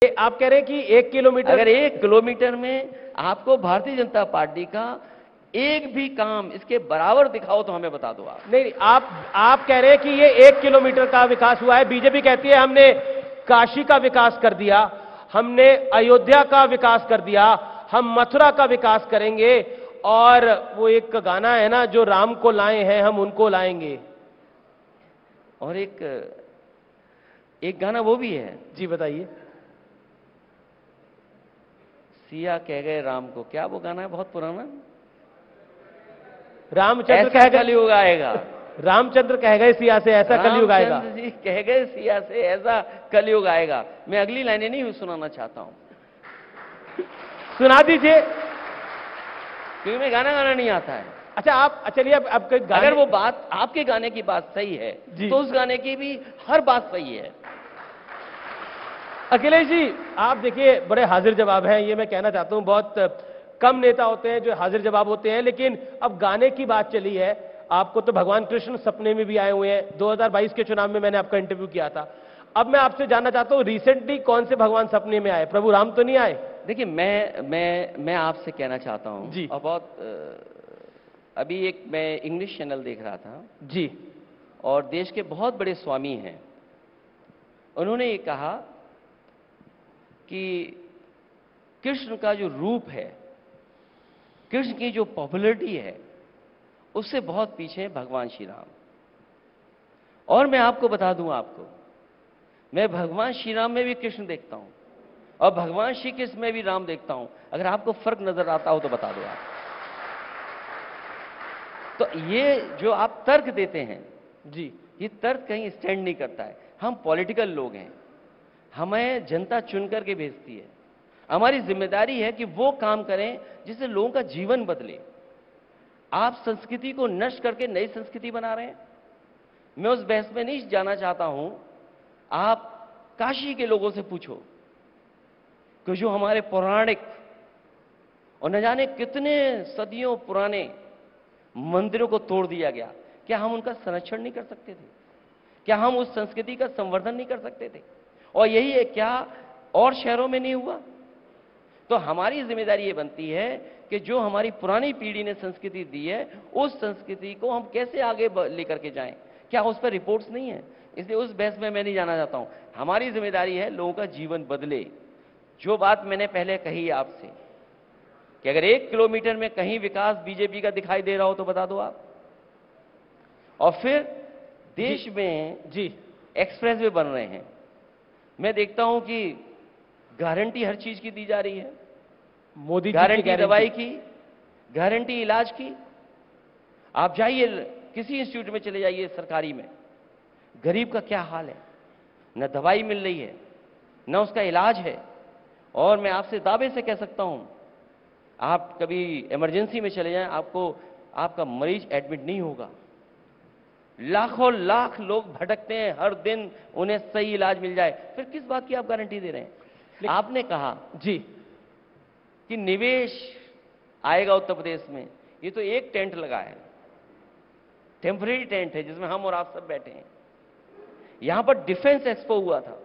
आप कह रहे हैं कि 1 किलोमीटर, अगर 1 किलोमीटर में आपको भारतीय जनता पार्टी का एक भी काम इसके बराबर दिखाओ तो हमें बता दो आप। नहीं, आप कह रहे हैं कि ये 1 किलोमीटर का विकास हुआ है। बीजेपी कहती है हमने काशी का विकास कर दिया, हमने अयोध्या का विकास कर दिया, हम मथुरा का विकास करेंगे, और वो एक गाना है ना, जो राम को लाए हैं हम उनको लाएंगे। और एक गाना वो भी है। जी बताइए। सिया कह गए राम को, क्या वो गाना है बहुत पुराना? रामचंद्र कह गए, कलयुग आएगा। रामचंद्र कह गए सिया से ऐसा कलयुग आएगा। रामचंद्र जी कह गए सिया से ऐसा कलयुग आएगा। मैं अगली लाइनें नहीं सुनाना चाहता हूं। सुना दीजिए, क्योंकि मैं गाना नहीं आता है। अच्छा आप चलिए, अब अगर वो बात आपके गाने की बात सही है तो उस गाने की भी हर बात सही है। अखिलेश जी आप देखिए, बड़े हाजिर जवाब हैं, ये मैं कहना चाहता हूं। बहुत कम नेता होते हैं जो हाजिर जवाब होते हैं, लेकिन अब गाने की बात चली है, आपको तो भगवान कृष्ण सपने में भी आए हुए हैं। 2022 के चुनाव में मैंने आपका इंटरव्यू किया था। अब मैं आपसे जानना चाहता हूं, रिसेंटली कौन से भगवान सपने में आए? प्रभु राम तो नहीं आए? देखिए, मैं आपसे कहना चाहता हूं जी, और बहुत अभी मैं इंग्लिश चैनल देख रहा था जी, और देश के बहुत बड़े स्वामी हैं, उन्होंने ये कहा कि कृष्ण का जो रूप है, कृष्ण की जो पॉपुलैरिटी है, उससे बहुत पीछे है भगवान श्री राम। और मैं आपको बता दूं, मैं भगवान श्री राम में भी कृष्ण देखता हूं और भगवान श्री कृष्ण में भी राम देखता हूं। अगर आपको फर्क नजर आता हो तो बता दो आप। तो ये जो आप तर्क देते हैं जी, ये तर्क कहीं स्टैंड नहीं करता है। हम पॉलिटिकल लोग हैं, हमें जनता चुन करके भेजती है। हमारी जिम्मेदारी है कि वो काम करें जिससे लोगों का जीवन बदले। आप संस्कृति को नष्ट करके नई संस्कृति बना रहे हैं। मैं उस बहस में नहीं जाना चाहता हूं। आप काशी के लोगों से पूछो कि जो हमारे पौराणिक और न जाने कितने सदियों पुराने मंदिरों को तोड़ दिया गया, क्या हम उनका संरक्षण नहीं कर सकते थे? क्या हम उस संस्कृति का संवर्धन नहीं कर सकते थे? और यही है, क्या और शहरों में नहीं हुआ? तो हमारी जिम्मेदारी ये बनती है कि जो हमारी पुरानी पीढ़ी ने संस्कृति दी है, उस संस्कृति को हम कैसे आगे लेकर के जाएं। क्या उस पर रिपोर्ट्स नहीं है? इसलिए उस बहस में मैं नहीं जाना चाहता हूं। हमारी जिम्मेदारी है लोगों का जीवन बदले। जो बात मैंने पहले कही आपसे कि अगर 1 किलोमीटर में कहीं विकास बीजेपी का दिखाई दे रहा हो तो बता दो आप। और फिर देश में जी, एक्सप्रेसवे बन रहे हैं। मैं देखता हूं कि गारंटी हर चीज की दी जा रही है। मोदी गारंटी दवाई की, गारंटी इलाज की। आप जाइए किसी इंस्टीट्यूट में चले जाइए सरकारी में, गरीब का क्या हाल है। न दवाई मिल रही है, न उसका इलाज है। और मैं आपसे दावे से कह सकता हूं, आप कभी इमरजेंसी में चले जाएं, आपका मरीज एडमिट नहीं होगा। लाखों लाख लोग भटकते हैं हर दिन, उन्हें सही इलाज मिल जाए। फिर किस बात की आप गारंटी दे रहे हैं? आपने कहा जी कि निवेश आएगा उत्तर प्रदेश में। ये तो एक टेंट लगा है, टेम्परेरी टेंट है, जिसमें हम और आप सब बैठे हैं। यहां पर डिफेंस एक्सपो हुआ था,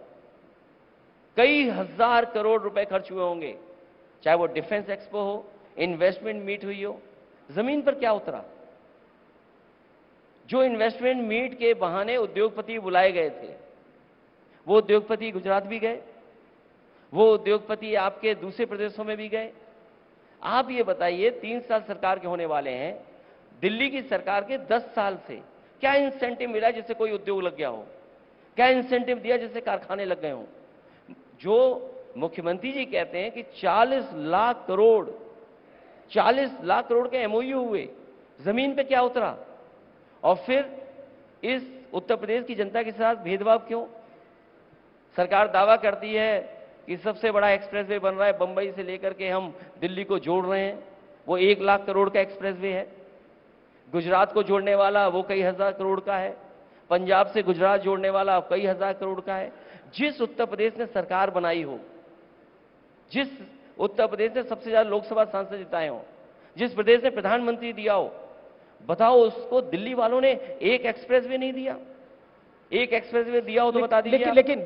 कई हजार करोड़ रुपए खर्च हुए होंगे। चाहे वो डिफेंस एक्सपो हो, इन्वेस्टमेंट मीट हुई हो, जमीन पर क्या उतरा? जो इन्वेस्टमेंट मीट के बहाने उद्योगपति बुलाए गए थे, वो उद्योगपति गुजरात भी गए, वो उद्योगपति आपके दूसरे प्रदेशों में भी गए। आप ये बताइए, 3 साल सरकार के होने वाले हैं, दिल्ली की सरकार के 10 साल से क्या इंसेंटिव मिला जिससे कोई उद्योग लग गया हो? क्या इंसेंटिव दिया जिससे कारखाने लग गए हों? जो मुख्यमंत्री जी कहते हैं कि 40 लाख करोड़ के एमओयू हुए, जमीन पे क्या उतरा? और फिर इस उत्तर प्रदेश की जनता के साथ भेदभाव क्यों? सरकार दावा करती है कि सबसे बड़ा एक्सप्रेसवे बन रहा है, बंबई से लेकर के हम दिल्ली को जोड़ रहे हैं, वो 1 लाख करोड़ का एक्सप्रेसवे है। गुजरात को जोड़ने वाला वो कई हजार करोड़ का है, पंजाब से गुजरात जोड़ने वाला कई हजार करोड़ का है। जिस उत्तर प्रदेश ने सरकार बनाई हो, जिस उत्तर प्रदेश ने सबसे ज्यादा लोकसभा सांसद जिताए हो, जिस प्रदेश ने प्रधानमंत्री दिया हो, बताओ उसको दिल्ली वालों ने एक एक्सप्रेसवे नहीं दिया? एक एक्सप्रेसवे दिया हो तो बता दीजिए। लेकिन